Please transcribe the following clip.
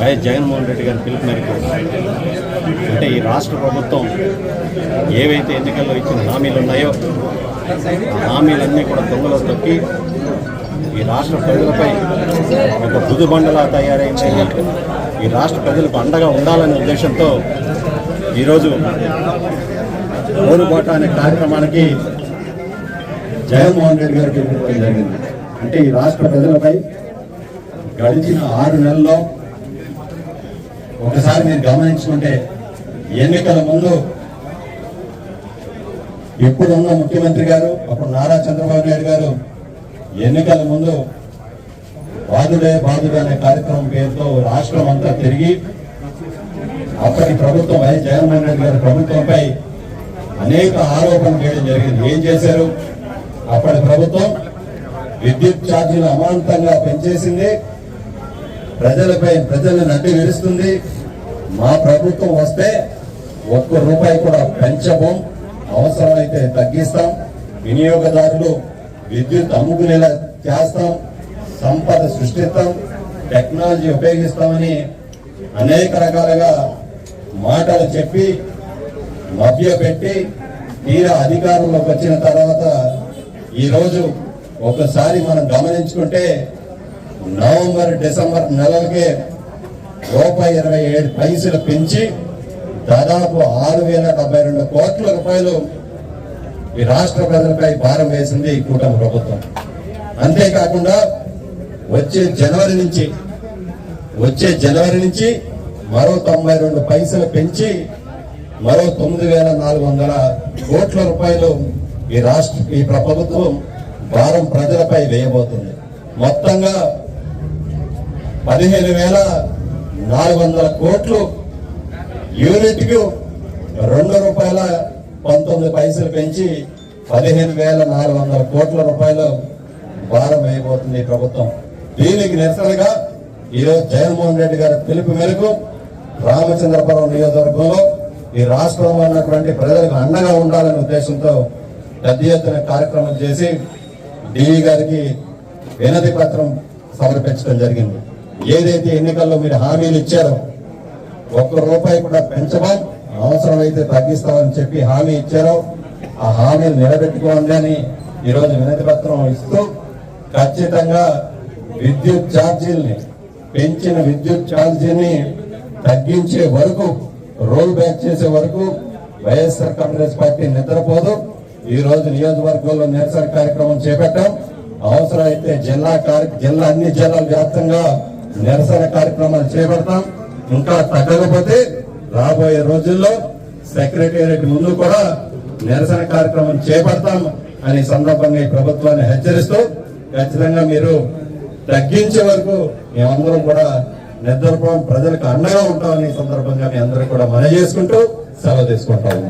YS Jaganmohan Reddy గారి పిలుపు మేరకు అంటే ఈ రాష్ట్ర ప్రభుత్వం ఏవైతే ఎన్నికల్లో ఇచ్చిన హామీలు ఉన్నాయో ఆ హామీలన్నీ కూడా దొంగలో తొక్కి ఈ రాష్ట్ర ప్రజలపై ఒక బుధుబండలా తయారైంది. ఈ రాష్ట్ర ప్రజలకు అండగా ఉండాలనే ఉద్దేశంతో ఈరోజు ఓరుబాట అనే కార్యక్రమానికి జగన్మోహన్ రెడ్డి గారికి పిలుపుకోవడం జరిగింది. అంటే ఈ రాష్ట్ర ప్రజలపై గడిచిన 6 నెలల్లో ఒకసారి మీరు గమనించుకుంటే ఎన్నికల ముందు ఇప్పుడున్న ముఖ్యమంత్రి గారు అప్పుడు నారా చంద్రబాబు నాయుడు గారు ఎన్నికల ముందు బాధుడే బాధుడు అనే కార్యక్రమం పేరుతో రాష్ట్రం అంతా తిరిగి అప్పటి ప్రభుత్వం వైఎస్ జగన్మోహన్ రెడ్డి గారి ప్రభుత్వంపై అనేక ఆరోపణలు చేయడం జరిగింది. ఏం చేశారు? అప్పటి ప్రభుత్వం విద్యుత్ ఛార్జీలు అమాంతంగా పెంచేసింది, ప్రజలను నడ్డి విరుస్తుంది. మా ప్రభుత్వం వస్తే ₹1 కూడా పెంచబోం, అవసరమైతే తగ్గిస్తాం, వినియోగదారులు విద్యుత్ అమ్ముకునేలా చేస్తాం, సంపద సృష్టిస్తాం, టెక్నాలజీ ఉపయోగిస్తామని అనేక రకాలుగా మాటలు చెప్పి మభ్యపెట్టి తీరా అధికారంలోకి వచ్చిన తర్వాత ఈరోజు ఒకసారి మనం గమనించుకుంటే నవంబర్ డిసెంబర్ నెలలకే ₹1.27 పెంచి దాదాపు 6,072 కోట్ల రూపాయలు ఈ రాష్ట్ర ప్రజలపై భారం వేసింది ఈ కూటమి ప్రభుత్వం. అంతేకాకుండా వచ్చే జనవరి నుంచి మరో 92 పైసలు పెంచి మరో 9,400 కోట్ల రూపాయలు ఈ ప్రభుత్వం భారం ప్రజలపై వేయబోతుంది. మొత్తంగా 15,400 కోట్లు యూనిట్ కు ₹2.19 పెంచి 15,400 కోట్ల రూపాయలు భారం వేయబోతుంది ఈ ప్రభుత్వం. దీనికి నిరసనగా ఈరోజు జగన్మోహన్ రెడ్డి గారి పిలుపు మేరకు రామచంద్రపురం నియోజకవర్గంలో ఈ రాష్ట్రంలో ఉన్నటువంటి ప్రజలకు అండగా ఉండాలనే ఉద్దేశంతో పెద్ద ఎత్తున కార్యక్రమం చేసి డిఈ గారికి వినతి పత్రం సమర్పించడం జరిగింది. ఏదైతే ఎన్నికల్లో మీరు హామీలు ఇచ్చారో ₹1 కూడా పెంచమని, అవసరమైతే తగ్గిస్తామని చెప్పి హామీ ఇచ్చారో ఆ హామీలు నిలబెట్టుకోండి అని ఈరోజు వినతి పత్రం ఇస్తూ ఖచ్చితంగా విద్యుత్ ఛార్జీల్ని పెంచిన విద్యుత్ ఛార్జీని తగ్గించే వరకు, రోల్ బ్యాక్ చేసే వరకు వైఎస్ఆర్ కాంగ్రెస్ పార్టీ నిద్రపోదు. ఈ రోజు నియోజకవర్గంలో నిరసన కార్యక్రమం చేపట్టాం. అవసరమైతే అన్ని జిల్లాల వ్యాప్తంగా నిరసన కార్యక్రమాలు చేపడతాం. ఇంకా తగ్గకపోతే రాబోయే రోజుల్లో సెక్రటేరియట్ ముందు కూడా నిరసన కార్యక్రమం చేపడతాం అని సందర్భంగా ఈ ప్రభుత్వాన్ని హెచ్చరిస్తూ ఖచ్చితంగా మీరు తగ్గించే వరకు మేమందరం కూడా నిద్రపోం, ప్రజలకు అండగా ఉంటామని సందర్భంగా మీ అందరూ కూడా మనవి చేసుకుంటూ సెలవు తీసుకుంటాము.